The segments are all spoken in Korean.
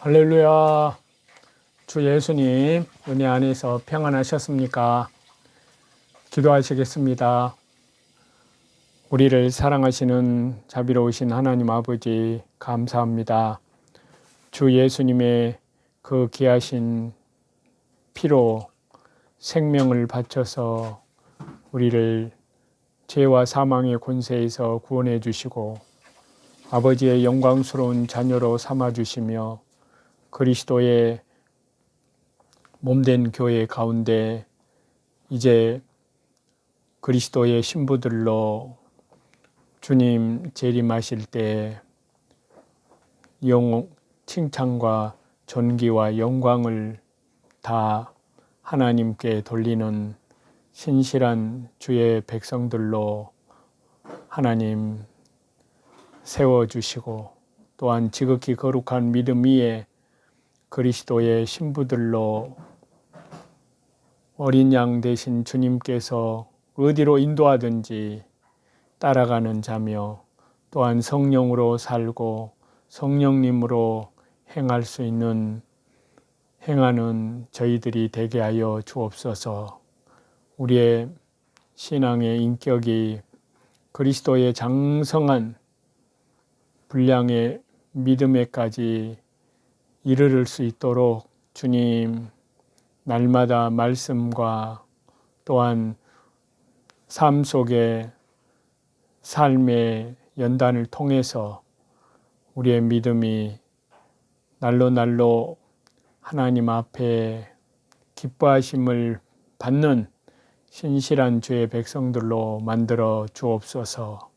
할렐루야. 주 예수님 은혜 안에서 평안하셨습니까? 기도하시겠습니다. 우리를 사랑하시는 자비로우신 하나님 아버지 감사합니다. 주 예수님의 그 귀하신 피로 생명을 바쳐서 우리를 죄와 사망의 권세에서 구원해 주시고 아버지의 영광스러운 자녀로 삼아 주시며 그리스도의 몸된 교회 가운데 이제 그리스도의 신부들로 주님 재림하실 때 칭찬과 존귀와 영광을 다 하나님께 돌리는 신실한 주의 백성들로 하나님 세워주시고 또한 지극히 거룩한 믿음 위에 그리스도의 신부들로 어린 양 되신 주님께서 어디로 인도하든지 따라가는 자며 또한 성령으로 살고 성령님으로 행할 수 있는 행하는 저희들이 되게 하여 주옵소서. 우리의 신앙의 인격이 그리스도의 장성한 분량의 믿음에까지 이르를 수 있도록 주님 날마다 말씀과 또한 삶 속에 삶의 연단을 통해서 우리의 믿음이 날로 하나님 앞에 기뻐하심을 받는 신실한 주의 백성들로 만들어 주옵소서.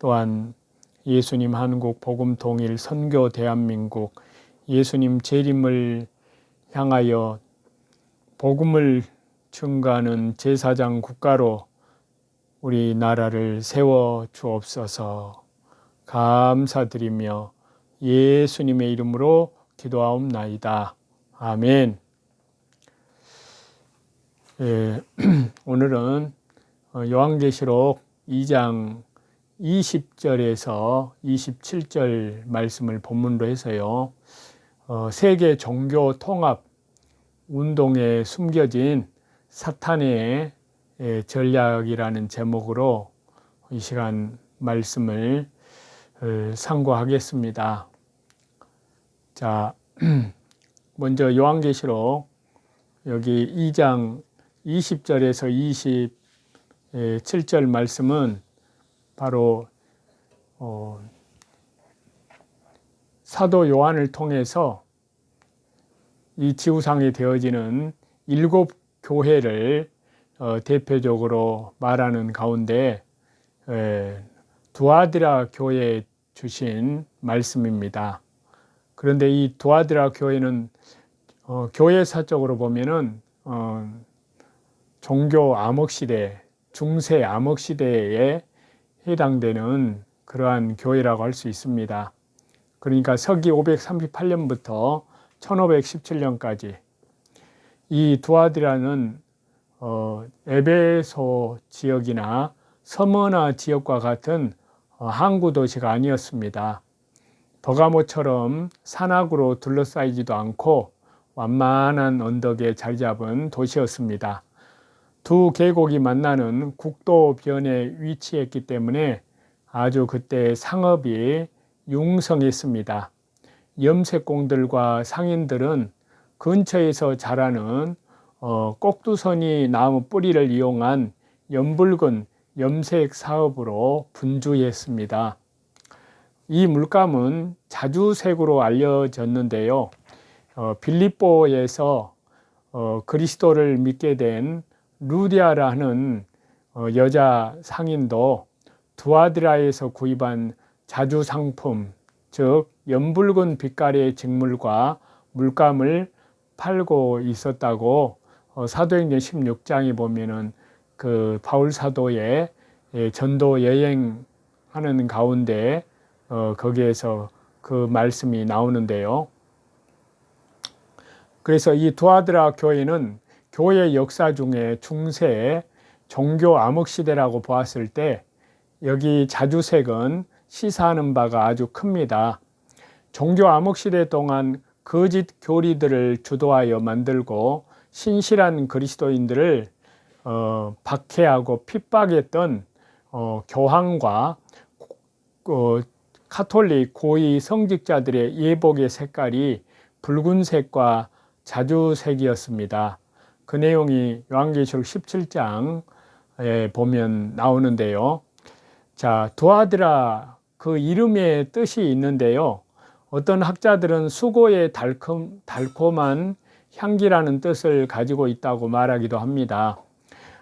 또한 예수님 한국 복음 통일 선교 대한민국 예수님 재림을 향하여 복음을 증거하는 제사장 국가로 우리 나라를 세워 주옵소서. 감사드리며 예수님의 이름으로 기도하옵나이다. 아멘. 오늘은 요한계시록 2장 20절에서 27절 말씀을 본문으로 해서요. 세계 종교 통합 운동에 숨겨진 사탄의 전략이라는 제목으로 이 시간 말씀을 상고하겠습니다. 자, 먼저 요한계시록 여기 2장 20절에서 27절 말씀은 바로 사도 요한을 통해서 이 지구상에 되어지는 7 교회를 대표적으로 말하는 가운데 두아디라 교회에 주신 말씀입니다. 그런데 이 두아디라 교회는 교회사적으로 보면은 종교 암흑시대, 중세 암흑시대에 해당되는 그러한 교회라고 할 수 있습니다. 그러니까 서기 538년부터 1517년까지 이 두아디라는 에베소 지역이나 서머나 지역과 같은 항구 도시가 아니었습니다. 버가모처럼 산악으로 둘러싸이지도 않고 완만한 언덕에 자리 잡은 도시였습니다. 두 계곡이 만나는 국도변에 위치했기 때문에 아주 그때 상업이 융성했습니다. 염색공들과 상인들은 근처에서 자라는 꼭두선이 나무 뿌리를 이용한 연붉은 염색 사업으로 분주했습니다. 이 물감은 자주색으로 알려졌는데요. 빌립보에서 그리스도를 믿게 된 루디아라 하는 여자 상인도 두아디라에서 구입한 자주 상품, 즉 연붉은 빛깔의 직물과 물감을 팔고 있었다고 사도행전 16장에 보면은 그 바울 사도의 전도 여행하는 가운데 거기에서 그 말씀이 나오는데요. 그래서 이 두아디라 교회는 교회 역사 중에 중세 종교 암흑시대라고 보았을 때 여기 자주색은 시사하는 바가 아주 큽니다. 종교 암흑시대 동안 거짓 교리들을 주도하여 만들고 신실한 그리스도인들을 박해하고 핍박했던 교황과 카톨릭 고위 성직자들의 예복의 색깔이 붉은색과 자주색이었습니다. 그 내용이 요한계시록 17장에 보면 나오는데요. 자, 두아드라, 그 이름의 뜻이 있는데요. 어떤 학자들은 수고의 달콤한 향기라는 뜻을 가지고 있다고 말하기도 합니다.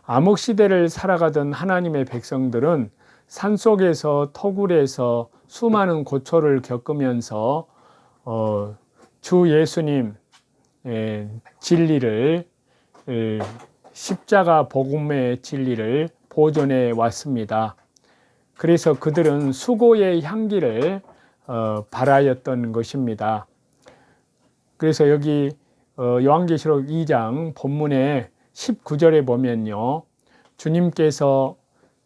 암흑시대를 살아가던 하나님의 백성들은 산속에서 토굴에서 수많은 고초를 겪으면서 주 예수님 진리를, 십자가 복음의 진리를 보존해 왔습니다. 그래서 그들은 수고의 향기를 바라였던 것입니다. 그래서 여기 요한계시록 2장 본문에 19절에 보면요, 주님께서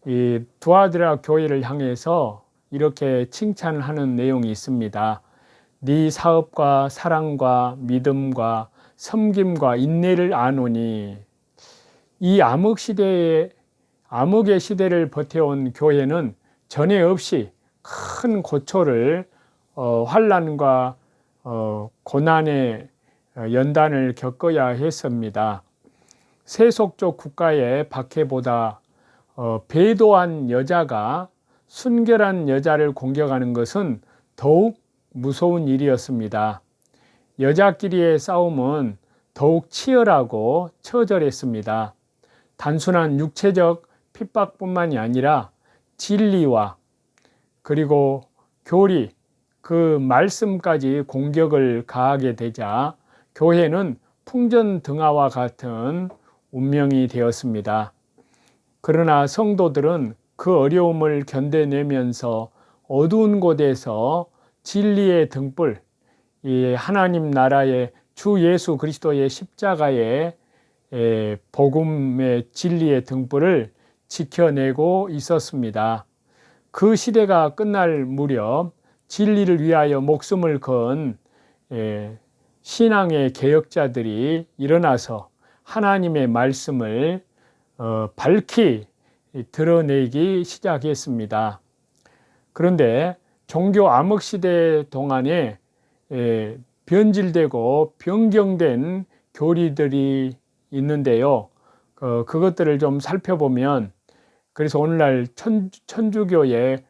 이 두아드라 교회를 향해서 이렇게 칭찬하는 내용이 있습니다. 네 사업과 사랑과 믿음과 섬김과 인내를 아노니. 이 암흑의 시대를 버텨온 교회는 전에 없이 큰 고초를 환난과 고난의 연단을 겪어야 했습니다. 세속적 국가의 박해보다 배도한 여자가 순결한 여자를 공격하는 것은 더욱 무서운 일이었습니다. 여자끼리의 싸움은 더욱 치열하고 처절했습니다. 단순한 육체적 핍박뿐만이 아니라 진리와 그리고 교리, 그 말씀까지 공격을 가하게 되자 교회는 풍전등화와 같은 운명이 되었습니다. 그러나 성도들은 그 어려움을 견뎌내면서 어두운 곳에서 진리의 등불, 이 하나님 나라의 주 예수 그리스도의 십자가의 복음의 진리의 등불을 지켜내고 있었습니다. 그 시대가 끝날 무렵 진리를 위하여 목숨을 건 신앙의 개혁자들이 일어나서 하나님의 말씀을 밝히 드러내기 시작했습니다. 그런데 종교 암흑시대 동안에 변질되고 변경된 교리들이 있는데요. 그것들을 좀 살펴보면, 그래서 오늘날 천주교의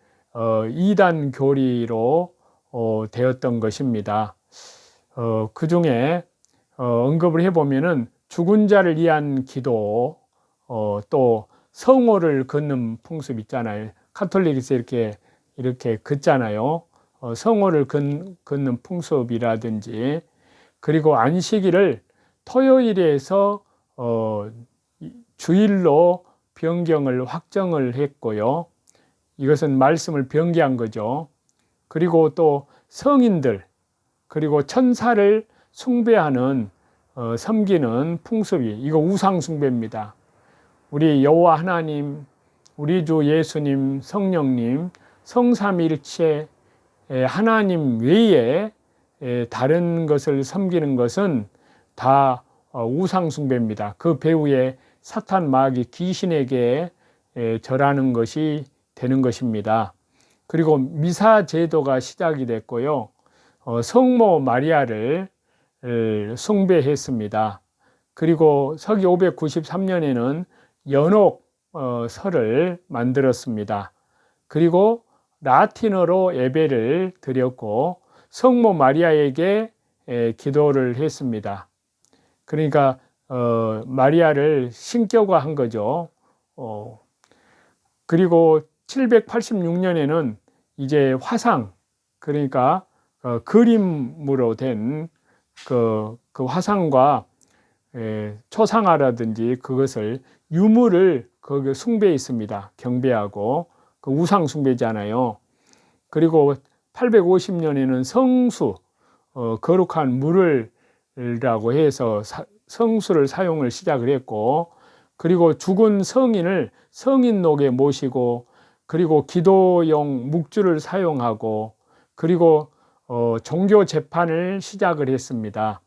이단 교리로 되었던 것입니다. 그 중에 언급을 해보면은 죽은 자를 위한 기도, 또 성호를 걷는 풍습 있잖아요. 카톨릭에서 이렇게 걷잖아요. 성호를 걷는 풍습이라든지, 그리고 안식일을 토요일에서 주일로 변경을 확정을 했고요. 이것은 말씀을 변개한 거죠. 그리고 또 성인들, 그리고 천사를 숭배하는 섬기는 풍습이, 이거 우상 숭배입니다. 우리 여호와 하나님, 우리 주 예수님, 성령님, 성삼일체 하나님 외에 다른 것을 섬기는 것은 다 우상 숭배입니다. 그 배후에 사탄 마귀 귀신에게 절하는 것이 되는 것입니다. 그리고 미사 제도가 시작이 됐고요. 성모 마리아를 숭배했습니다. 그리고 서기 593년에는 연옥설을 만들었습니다. 그리고 라틴어로 예배를 드렸고 성모 마리아에게 기도를 했습니다. 그러니까 마리아를 신격화한 거죠. 그리고 786년에는 이제 화상, 그러니까 그림으로 된 그 화상과 초상화라든지 그것을 유물을 거기 숭배했습니다. 경배하고 그 우상 숭배잖아요. 그리고 850년에는 성수, 거룩한 물을라고 해서 성수를 사용을 시작을 했고, 그리고 죽은 성인을 성인록에 모시고, 그리고 기도용 묵주를 사용하고, 그리고 종교 재판을 시작을 했습니다.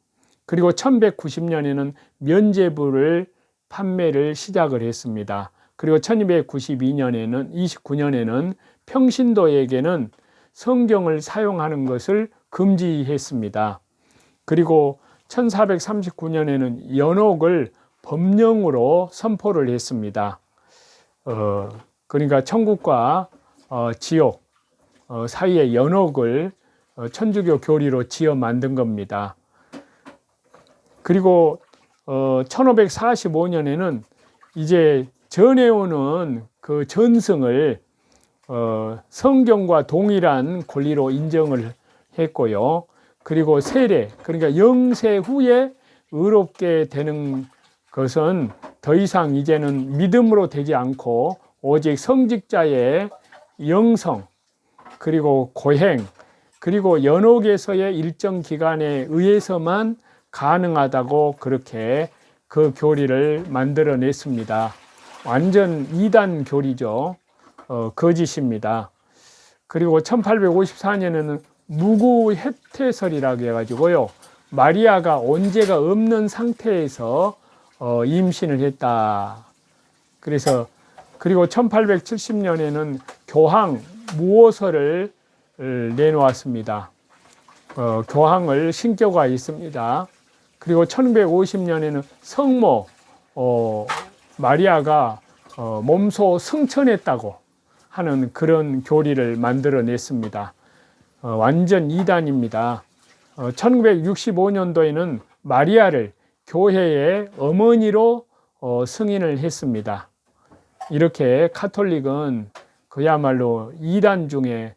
그리고 1190년에는 면죄부를 판매를 시작을 했습니다. 그리고 1229년에는 평신도에게는 성경을 사용하는 것을 금지했습니다. 그리고 1439년에는 연옥을 법령으로 선포를 했습니다. 그러니까 천국과 지옥 사이에 연옥을 천주교 교리로 지어 만든 겁니다. 그리고 1545년에는 이제 전해오는 그 전승을 성경과 동일한 권리로 인정을 했고요. 그리고 세례, 그러니까 영세 후에 의롭게 되는 것은 더 이상 이제는 믿음으로 되지 않고 오직 성직자의 영성, 그리고 고행, 그리고 연옥에서의 일정 기간에 의해서만 가능하다고 그렇게 그 교리를 만들어냈습니다. 완전 이단 교리죠. 거짓입니다. 그리고 1854년에는 무구혜태설이라고 해가지고요. 마리아가 언제가 없는 상태에서 임신을 했다. 그리고 1870년에는 교황 무오서를 내놓았습니다. 교황을 신교가 있습니다. 그리고 1950년에는 성모 마리아가 몸소 승천했다고 하는 그런 교리를 만들어냈습니다. 완전 이단입니다. 1965년도에는 마리아를 교회의 어머니로 승인을 했습니다. 이렇게 카톨릭은 그야말로 이단 중에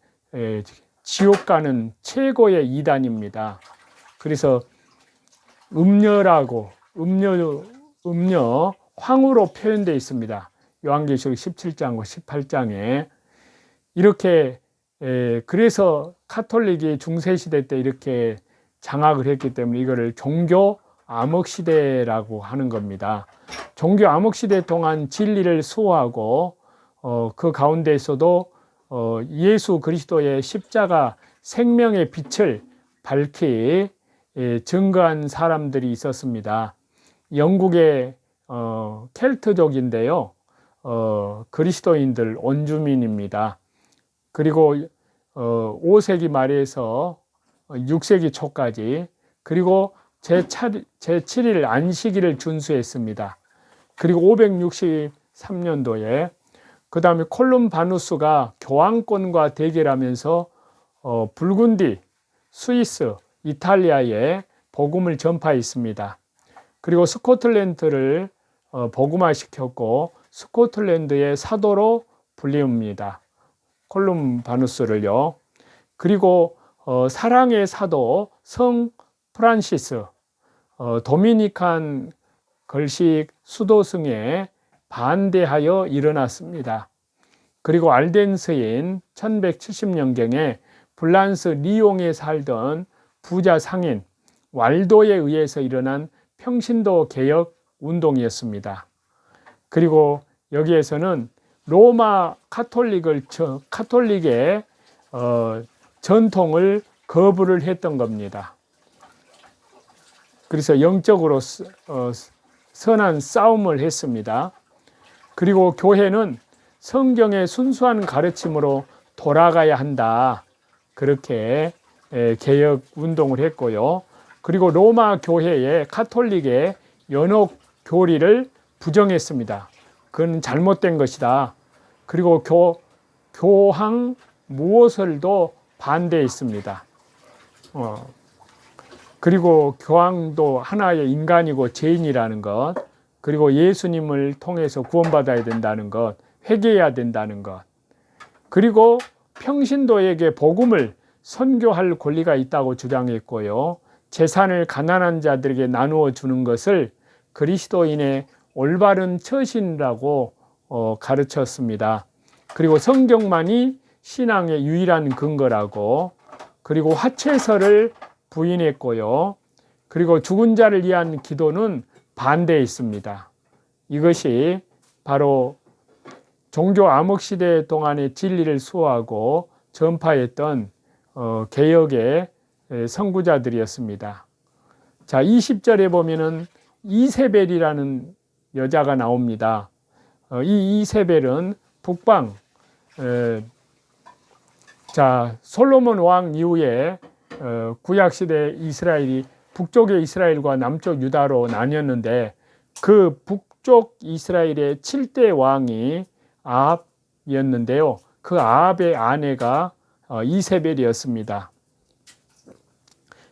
지옥 가는 최고의 이단입니다. 그래서 음녀라고 음녀 황후로 표현되어 있습니다. 요한계시록 17장과 18장에 이렇게 그래서 카톨릭이 중세시대 때 이렇게 장악을 했기 때문에 이거를 종교 암흑시대라고 하는 겁니다. 종교 암흑시대 동안 진리를 수호하고 그 가운데에서도 예수 그리스도의 십자가 생명의 빛을 밝히 증거한 사람들이 있었습니다. 영국의 켈트족인데요. 그리스도인들 원주민입니다. 그리고 5세기 말에서 6세기 초까지 그리고 제7일 안식일을 준수했습니다. 그리고 563년도에 그 다음에 콜룸바누스가 교황권과 대결하면서 붉은디, 스위스, 이탈리아에 복음을 전파했습니다. 그리고 스코틀랜드를 복음화시켰고 스코틀랜드의 사도로 불립니다. 콜룸바누스를요. 그리고 사랑의 사도 성 프란시스 도미니칸 걸식 수도승에 반대하여 일어났습니다. 그리고 알덴스인 1170년경에 프랑스 리옹에 살던 부자 상인 왈도에 의해서 일어난 평신도 개혁 운동이었습니다. 그리고 여기에서는 로마 카톨릭의 전통을 거부를 했던 겁니다. 그래서 영적으로 선한 싸움을 했습니다. 그리고 교회는 성경의 순수한 가르침으로 돌아가야 한다. 그렇게 개혁 운동을 했고요. 그리고 로마 교회의 카톨릭의 연옥 교리를 부정했습니다. 그건 잘못된 것이다. 그리고 교황 무오설도 반대했습니다. 그리고 교황도 하나의 인간이고 죄인이라는 것, 그리고 예수님을 통해서 구원받아야 된다는 것, 회개해야 된다는 것, 그리고 평신도에게 복음을 선교할 권리가 있다고 주장했고요. 재산을 가난한 자들에게 나누어 주는 것을 그리스도인의 올바른 처신이라고 가르쳤습니다. 그리고 성경만이 신앙의 유일한 근거라고, 그리고 화채설을 부인했고요. 그리고 죽은 자를 위한 기도는 반대했습니다. 이것이 바로 종교 암흑시대 동안의 진리를 수호하고 전파했던 개혁의 선구자들이었습니다. 자, 20절에 보면은 이세벨이라는 여자가 나옵니다. 이 이세벨은 북방, 자, 솔로몬 왕 이후에 구약시대 이스라엘이 북쪽의 이스라엘과 남쪽 유다로 나뉘었는데, 그 북쪽 이스라엘의 7대 왕이 아합이었는데요. 그 아합의 아내가 이세벨이었습니다.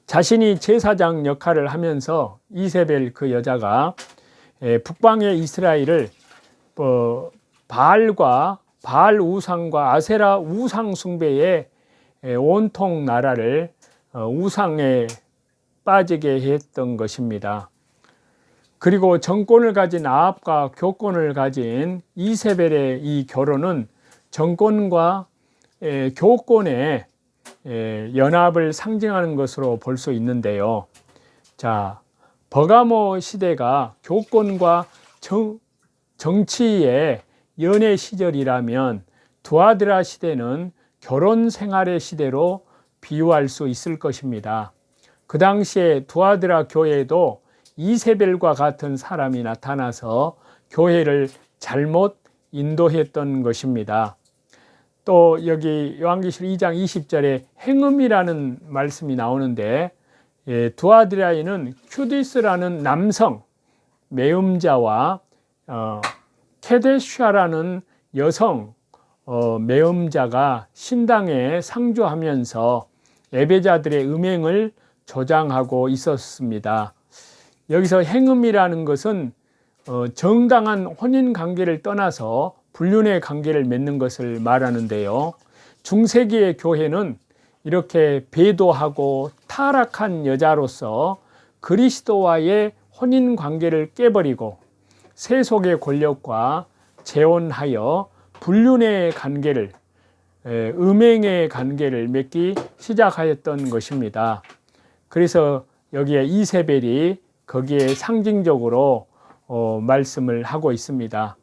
자신이 제사장 역할을 하면서 이세벨 그 여자가 북방의 이스라엘을 바알 우상과 아세라 우상 숭배에 온통 나라를 우상에 빠지게 했던 것입니다. 그리고 정권을 가진 아합과 교권을 가진 이세벨의 이 결혼은 정권과 교권의 연합을 상징하는 것으로 볼 수 있는데요. 자, 버가모 시대가 교권과 정치의 연애 시절이라면 두아드라 시대는 결혼 생활의 시대로 비유할 수 있을 것입니다. 그 당시에 두아드라 교회에도 이세벨과 같은 사람이 나타나서 교회를 잘못 인도했던 것입니다. 또 여기 요한계시록 2장 20절에 행음이라는 말씀이 나오는데, 두아드라에는 큐디스라는 남성 매음자와 케데슈아라는 여성 매음자가 신당에 상주하면서 예배자들의 음행을 조장하고 있었습니다. 여기서 행음이라는 것은 정당한 혼인 관계를 떠나서 불륜의 관계를 맺는 것을 말하는데요. 중세기의 교회는 이렇게 배도하고 타락한 여자로서 그리스도와의 혼인 관계를 깨버리고 세속의 권력과 재혼하여 불륜의 관계를, 음행의 관계를 맺기 시작하였던 것입니다. 그래서 여기에 이세벨이 거기에 상징적으로 말씀을 하고 있습니다.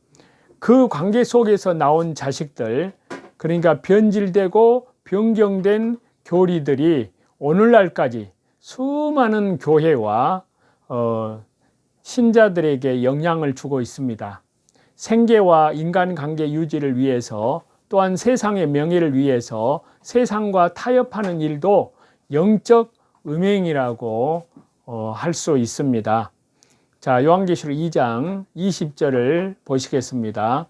그 관계 속에서 나온 자식들, 그러니까 변질되고 변경된 교리들이 오늘날까지 수많은 교회와 신자들에게 영향을 주고 있습니다. 생계와 인간관계 유지를 위해서, 또한 세상의 명예를 위해서 세상과 타협하는 일도 영적 음행이라고 할 수 있습니다. 자, 요한계시록 2장 20절을 보시겠습니다.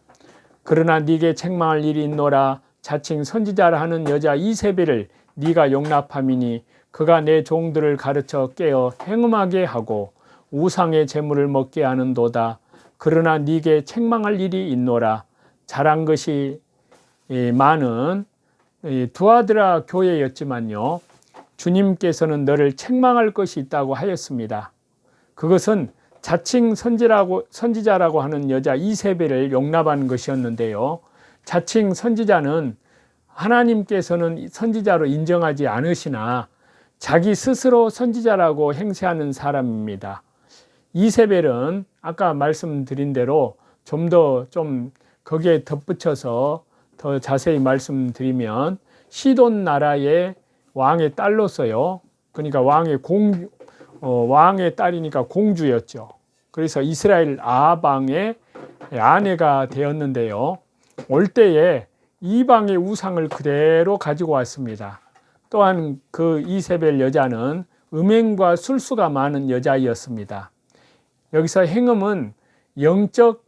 그러나 네게 책망할 일이 있노라. 자칭 선지자라 하는 여자 이세벨을 네가 용납함이니 그가 내 종들을 가르쳐 깨어 행음하게 하고 우상의 재물을 먹게 하는도다. 그러나 네게 책망할 일이 있노라. 잘한 것이 많은 두아드라 교회였지만요, 주님께서는 너를 책망할 것이 있다고 하였습니다. 그것은 자칭 선지자라고 하는 여자 이세벨을 용납한 것이었는데요. 자칭 선지자는 하나님께서는 선지자로 인정하지 않으시나 자기 스스로 선지자라고 행세하는 사람입니다. 이세벨은 아까 말씀드린 대로 좀 더 거기에 덧붙여서 더 자세히 말씀드리면, 시돈 나라의 왕의 딸로서요. 그러니까 왕의 딸이니까 공주였죠. 그래서 이스라엘 아합 왕의 아내가 되었는데요. 올 때에 이방의 우상을 그대로 가지고 왔습니다. 또한 그 이세벨 여자는 음행과 술수가 많은 여자이었습니다. 여기서 행음은 영적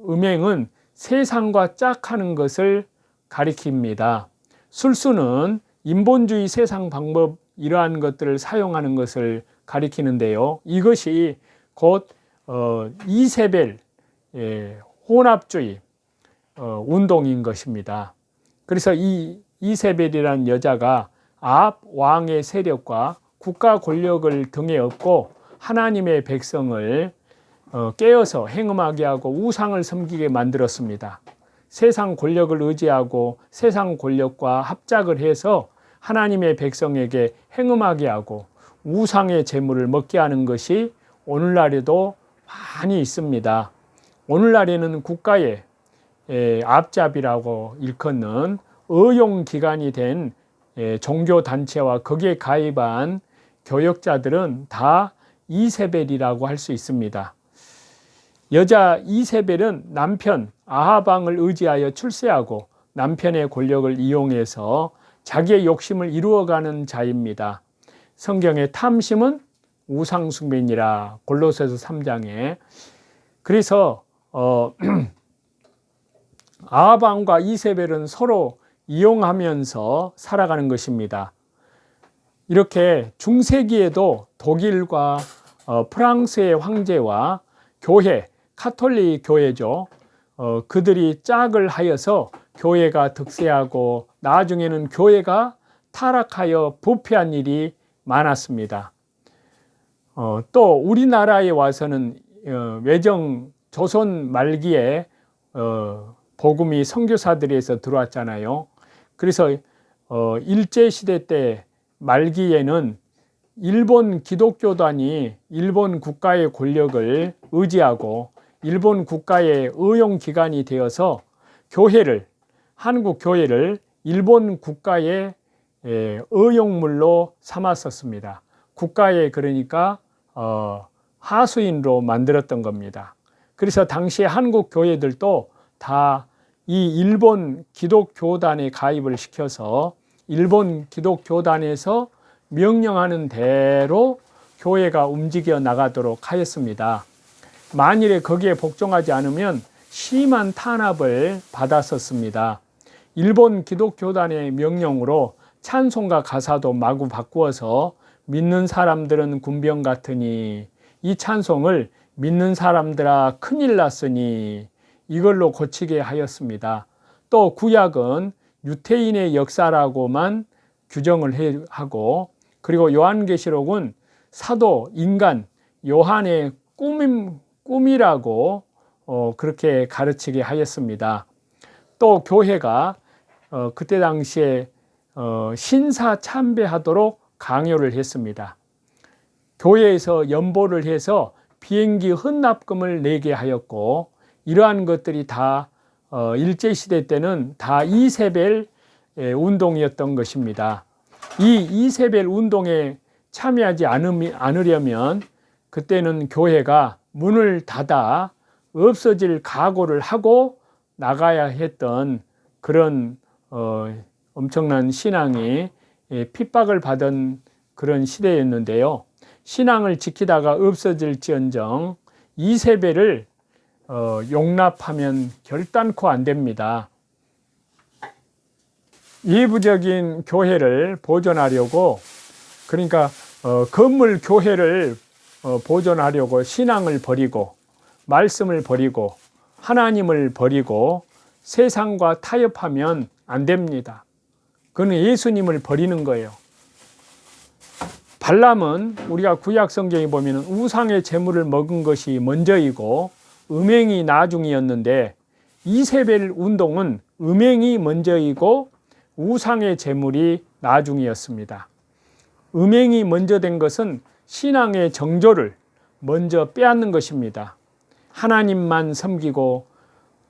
음행은 세상과 짝하는 것을 가리킵니다. 술수는 인본주의 세상 방법, 이러한 것들을 사용하는 것을 가리키는데요. 이것이 곧 이세벨 혼합주의 운동인 것입니다. 그래서 이 이세벨이라는 여자가 아합 왕의 세력과 국가 권력을 등에 업고 하나님의 백성을 깨어서 행음하게 하고 우상을 섬기게 만들었습니다. 세상 권력을 의지하고 세상 권력과 합작을 해서 하나님의 백성에게 행음하게 하고 우상의 재물을 먹게 하는 것이 오늘날에도 많이 있습니다. 오늘날에는 국가의 앞잡이라고 일컫는 의용기관이 된 종교 단체와 거기에 가입한 교역자들은 다 이세벨이라고 할 수 있습니다. 여자 이세벨은 남편 아하방을 의지하여 출세하고 남편의 권력을 이용해서 자기의 욕심을 이루어가는 자입니다. 성경의 탐심은 우상숭배니라 골로새서 3장에. 그래서 아하방과 이세벨은 서로 이용하면서 살아가는 것입니다. 이렇게 중세기에도 독일과 프랑스의 황제와 교회, 카톨릭 교회죠. 그들이 짝을 하여서 교회가 득세하고 나중에는 교회가 타락하여 부패한 일이 많았습니다. 또 우리나라에 와서는 외정 조선 말기에 복음이 선교사들에서 들어왔잖아요. 그래서 일제시대 때 말기에는 일본 기독교단이 일본 국가의 권력을 의지하고 일본 국가의 의용기관이 되어서 한국 교회를 일본 국가의 의용물로 삼았었습니다. 국가의 그러니까 하수인으로 만들었던 겁니다. 그래서 당시에 한국 교회들도 다 이 일본 기독교단에 가입을 시켜서 일본 기독교단에서 명령하는 대로 교회가 움직여 나가도록 하였습니다. 만일에 거기에 복종하지 않으면 심한 탄압을 받았었습니다. 일본 기독교단의 명령으로 찬송가 가사도 마구 바꾸어서 믿는 사람들은 군병 같으니 이 찬송을 믿는 사람들아 큰일 났으니 이걸로 고치게 하였습니다. 또 구약은 유태인의 역사라고만 규정을 하고, 그리고 요한계시록은 사도 인간 요한의 꿈이라고 그렇게 가르치게 하였습니다. 또 교회가 그때 당시에 신사 참배하도록 강요를 했습니다. 교회에서 연보를 해서 비행기 헌납금을 내게 하였고, 이러한 것들이 다 일제시대 때는 다 이세벨 운동이었던 것입니다. 이 이세벨 운동에 참여하지 않으려면 그때는 교회가 문을 닫아 없어질 각오를 하고 나가야 했던 그런 엄청난 신앙이 핍박을 받은 그런 시대였는데요. 신앙을 지키다가 없어질지언정 이세벨을 용납하면 결단코 안 됩니다. 예부적인 교회를 보존하려고, 그러니까 건물 교회를 보존하려고 신앙을 버리고 말씀을 버리고 하나님을 버리고 세상과 타협하면 안 됩니다. 그건 예수님을 버리는 거예요. 발람은 우리가 구약 성경에 보면 우상의 제물을 먹은 것이 먼저이고 음행이 나중이었는데, 이세벨 운동은 음행이 먼저이고 우상의 제물이 나중이었습니다. 음행이 먼저 된 것은 신앙의 정조를 먼저 빼앗는 것입니다. 하나님만 섬기고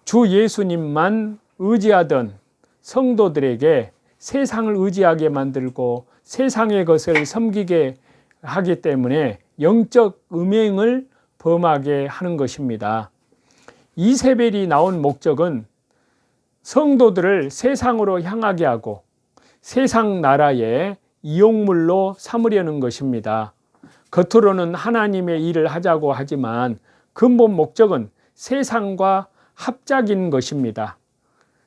주 예수님만 의지하던 성도들에게 세상을 의지하게 만들고 세상의 것을 섬기게 하기 때문에 영적 음행을 범하게 하는 것입니다. 이세벨이 나온 목적은 성도들을 세상으로 향하게 하고 세상 나라의 이용물로 삼으려는 것입니다. 겉으로는 하나님의 일을 하자고 하지만 근본 목적은 세상과 합작인 것입니다.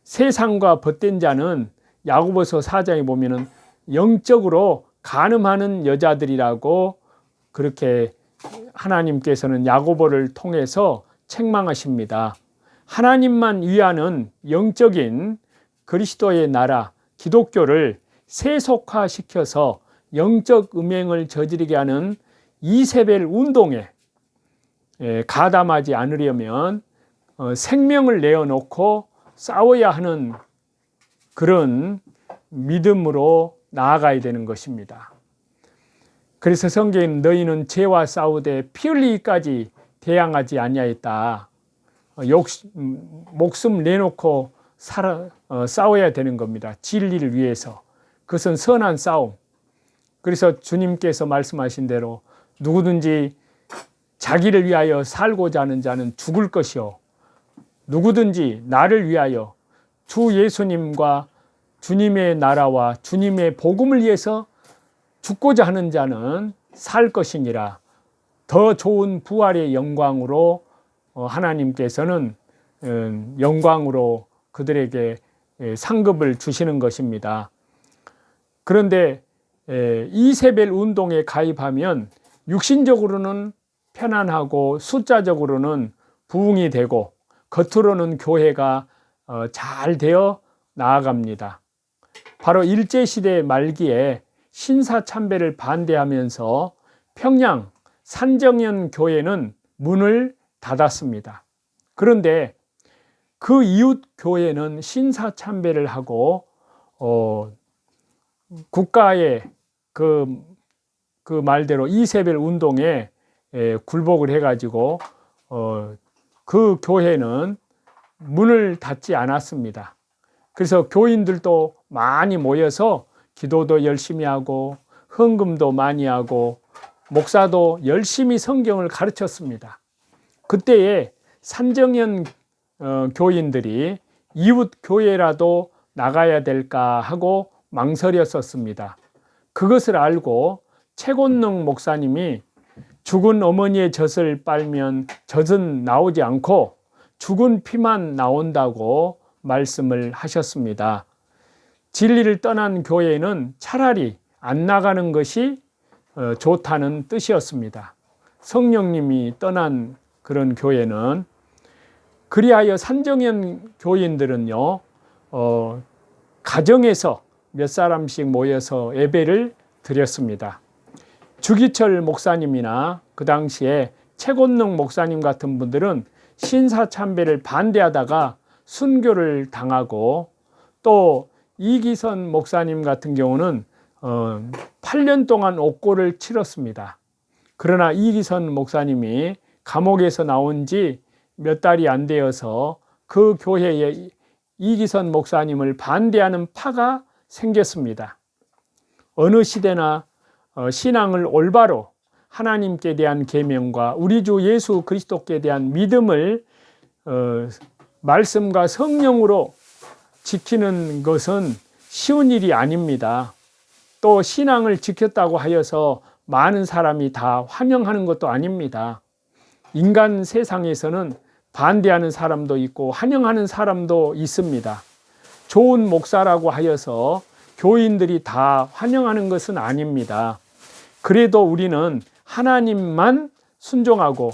세상과 벗된 자는 야고보서 4장에 보면은 영적으로 간음하는 여자들이라고 그렇게 하나님께서는 야고보를 통해서 책망하십니다. 하나님만 위하는 영적인 그리스도의 나라 기독교를 세속화시켜서 영적 음행을 저지르게 하는 이세벨 운동에 가담하지 않으려면 생명을 내어놓고 싸워야 하는 그런 믿음으로 나아가야 되는 것입니다. 그래서 성경에는 너희는 죄와 싸우되 피 흘리기까지 대항하지 아니하였다. 목숨 내놓고 싸워야 되는 겁니다. 진리를 위해서. 그것은 선한 싸움. 그래서 주님께서 말씀하신 대로 누구든지 자기를 위하여 살고자 하는 자는 죽을 것이요, 누구든지 나를 위하여 주 예수님과 주님의 나라와 주님의 복음을 위해서 죽고자 하는 자는 살 것이니라. 더 좋은 부활의 영광으로 하나님께서는 영광으로 그들에게 상급을 주시는 것입니다. 그런데 이세벨 운동에 가입하면 육신적으로는 편안하고 숫자적으로는 부흥이 되고 겉으로는 교회가 잘 되어 나아갑니다. 바로 일제시대 말기에 신사참배를 반대하면서 평양 산정연 교회는 문을 닫았습니다. 그런데 그 이웃 교회는 신사참배를 하고 국가의 그 말대로 이세벨 운동에 굴복을 해가지고 그 교회는 문을 닫지 않았습니다. 그래서 교인들도 많이 모여서 기도도 열심히 하고 헌금도 많이 하고 목사도 열심히 성경을 가르쳤습니다. 그때에 산정연 교인들이 이웃 교회라도 나가야 될까 하고 망설였었습니다. 그것을 알고 최곤능 목사님이 죽은 어머니의 젖을 빨면 젖은 나오지 않고 죽은 피만 나온다고 말씀을 하셨습니다. 진리를 떠난 교회는 차라리 안 나가는 것이 좋다는 뜻이었습니다. 성령님이 떠난 그런 교회는. 그리하여 산정연 교인들은요, 가정에서 몇 사람씩 모여서 예배를 드렸습니다. 주기철 목사님이나 그 당시에 최곤능 목사님 같은 분들은 신사참배를 반대하다가 순교를 당하고, 또 이기선 목사님 같은 경우는 8년 동안 옥고를 치렀습니다. 그러나 이기선 목사님이 감옥에서 나온 지 몇 달이 안 되어서 그 교회에 이기선 목사님을 반대하는 파가 생겼습니다. 어느 시대나 신앙을 올바로 하나님께 대한 계명과 우리 주 예수 그리스도께 대한 믿음을 말씀과 성령으로 지키는 것은 쉬운 일이 아닙니다. 또 신앙을 지켰다고 하여서 많은 사람이 다 환영하는 것도 아닙니다. 인간 세상에서는 반대하는 사람도 있고 환영하는 사람도 있습니다. 좋은 목사라고 하여서 교인들이 다 환영하는 것은 아닙니다. 그래도 우리는 하나님만 순종하고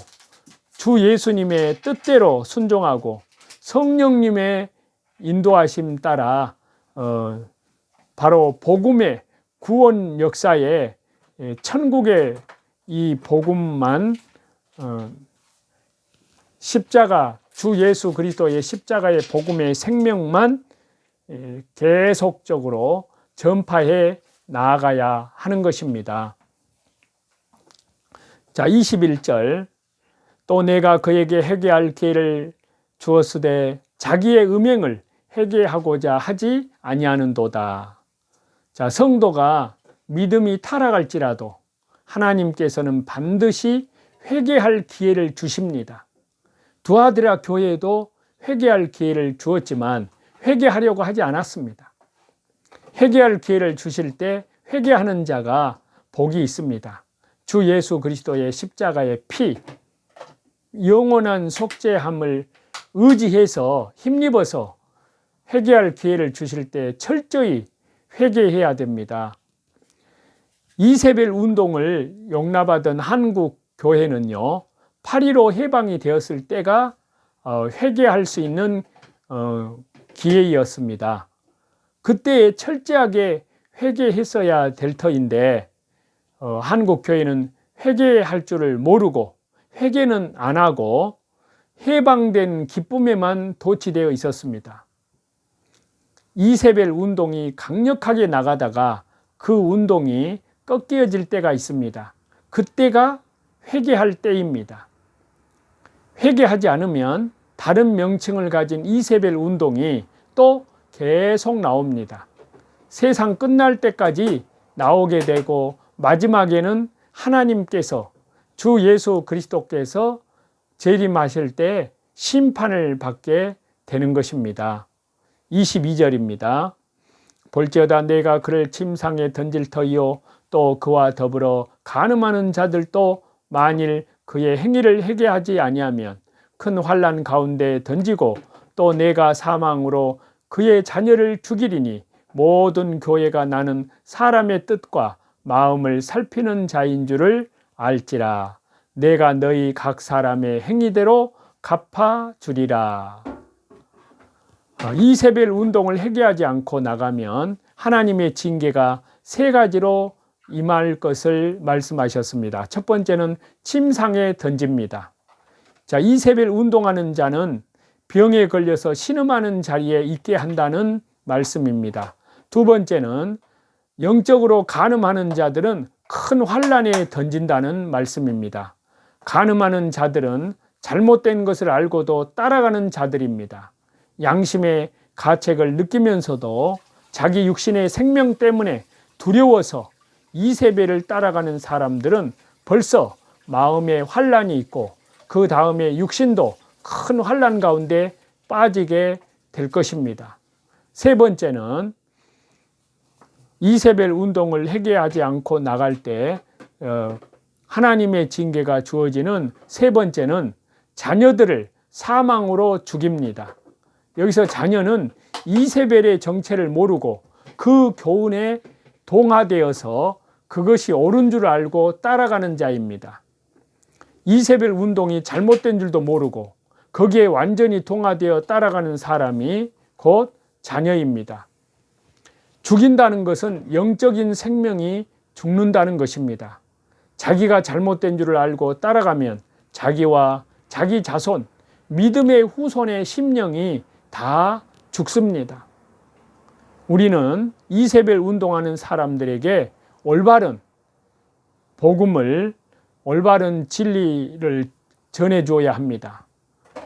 주 예수님의 뜻대로 순종하고 성령님의 인도하심 따라 바로 복음의 구원 역사에 천국의 이 복음만 십자가, 주 예수 그리스도의 십자가의 복음의 생명만 계속적으로 전파해 나아가야 하는 것입니다. 자, 21절. 또 내가 그에게 회개할 기회를 주었으되 자기의 음행을 회개하고자 하지 아니하는도다. 자, 성도가 믿음이 타락할지라도 하나님께서는 반드시 회개할 기회를 주십니다. 두아드라 교회에도 회개할 기회를 주었지만 회개하려고 하지 않았습니다. 회개할 기회를 주실 때 회개하는 자가 복이 있습니다. 주 예수 그리스도의 십자가의 피, 영원한 속죄함을 의지해서 힘입어서 회개할 기회를 주실 때 철저히 회개해야 됩니다. 이세벨 운동을 용납하던 한국 교회는요, 8.15 해방이 되었을 때가 회개할 수 있는 기회였습니다. 그때 철저하게 회개했어야 될 터인데 한국 교회는 회개할 줄을 모르고 회개는 안 하고 해방된 기쁨에만 도취되어 있었습니다. 이세벨 운동이 강력하게 나가다가 그 운동이 꺾여질 때가 있습니다. 그때가 회개할 때입니다. 회개하지 않으면 다른 명칭을 가진 이세벨 운동이 또 계속 나옵니다. 세상 끝날 때까지 나오게 되고 마지막에는 하나님께서 주 예수 그리스도께서 재림하실 때 심판을 받게 되는 것입니다. 22절입니다. 볼지어다 내가 그를 침상에 던질 터이요 또 그와 더불어 간음하는 자들도 만일 그의 행위를 회개하지 아니하면 큰 환난 가운데 던지고 또 내가 사망으로 그의 자녀를 죽이리니 모든 교회가 나는 사람의 뜻과 마음을 살피는 자인 줄을 알지라. 내가 너희 각 사람의 행위대로 갚아주리라. 이세벨 운동을 회개하지 않고 나가면 하나님의 징계가 세 가지로 임할 것을 말씀하셨습니다. 첫 번째는 침상에 던집니다. 자, 이세벨 운동하는 자는 병에 걸려서 신음하는 자리에 있게 한다는 말씀입니다. 두 번째는 영적으로 간음하는 자들은 큰 환난에 던진다는 말씀입니다. 간음하는 자들은 잘못된 것을 알고도 따라가는 자들입니다. 양심의 가책을 느끼면서도 자기 육신의 생명 때문에 두려워서 이세벨을 따라가는 사람들은 벌써 마음에 환난이 있고 그 다음에 육신도 큰 환난 가운데 빠지게 될 것입니다. 세 번째는 이세벨 운동을 회개하지 않고 나갈 때 하나님의 징계가 주어지는 세 번째는 자녀들을 사망으로 죽입니다. 여기서 자녀는 이세벨의 정체를 모르고 그 교훈에 동화되어서 그것이 옳은 줄 알고 따라가는 자입니다. 이세벨 운동이 잘못된 줄도 모르고 거기에 완전히 동화되어 따라가는 사람이 곧 자녀입니다. 죽인다는 것은 영적인 생명이 죽는다는 것입니다. 자기가 잘못된 줄을 알고 따라가면 자기와 자기 자손, 믿음의 후손의 심령이 다 죽습니다. 우리는 이세벨 운동하는 사람들에게 올바른 복음을, 올바른 진리를 전해줘야 합니다.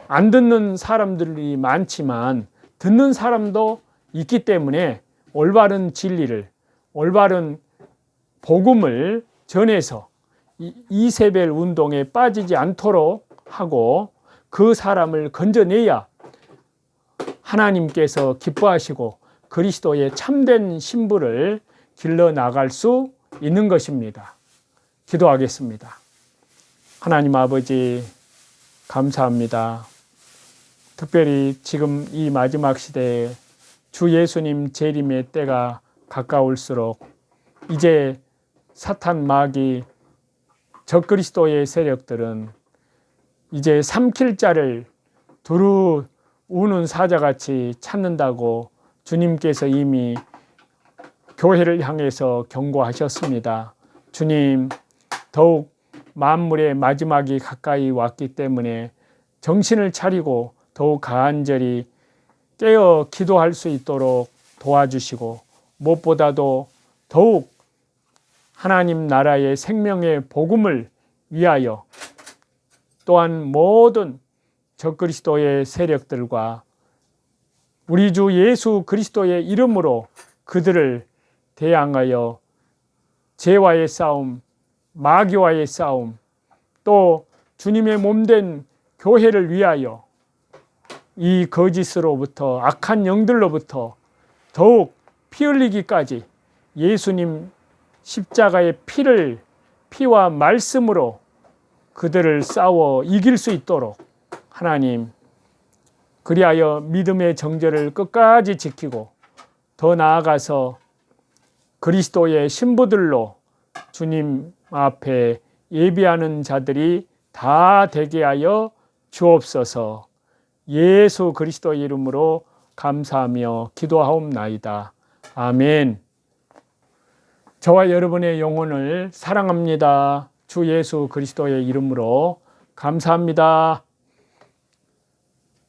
안 듣는 사람들이 많지만 듣는 사람도 있기 때문에 올바른 진리를, 올바른 복음을 전해서 이세벨 운동에 빠지지 않도록 하고 그 사람을 건져내야 하나님께서 기뻐하시고 그리스도의 참된 신부를 길러 나갈 수 있는 것입니다. 기도하겠습니다. 하나님 아버지 감사합니다. 특별히 지금 이 마지막 시대에 주 예수님 재림의 때가 가까울수록 이제 사탄 마귀 적그리스도의 세력들은 이제 삼킬 자를 두루 우는 사자같이 찾는다고 주님께서 이미 교회를 향해서 경고하셨습니다. 주님, 더욱 만물의 마지막이 가까이 왔기 때문에 정신을 차리고 더욱 간절히 깨어 기도할 수 있도록 도와주시고 무엇보다도 더욱 하나님 나라의 생명의 복음을 위하여 또한 모든 적그리스도의 세력들과 우리 주 예수 그리스도의 이름으로 그들을 대항하여 죄와의 싸움, 마귀와의 싸움, 또 주님의 몸된 교회를 위하여 이 거짓으로부터 악한 영들로부터 더욱 피 흘리기까지 예수님 십자가의 피와 말씀으로 그들을 싸워 이길 수 있도록 하나님, 그리하여 믿음의 정절을 끝까지 지키고 더 나아가서 그리스도의 신부들로 주님 앞에 예비하는 자들이 다 되게 하여 주옵소서. 예수 그리스도의 이름으로 감사하며 기도하옵나이다. 아멘. 저와 여러분의 영혼을 사랑합니다. 주 예수 그리스도의 이름으로 감사합니다.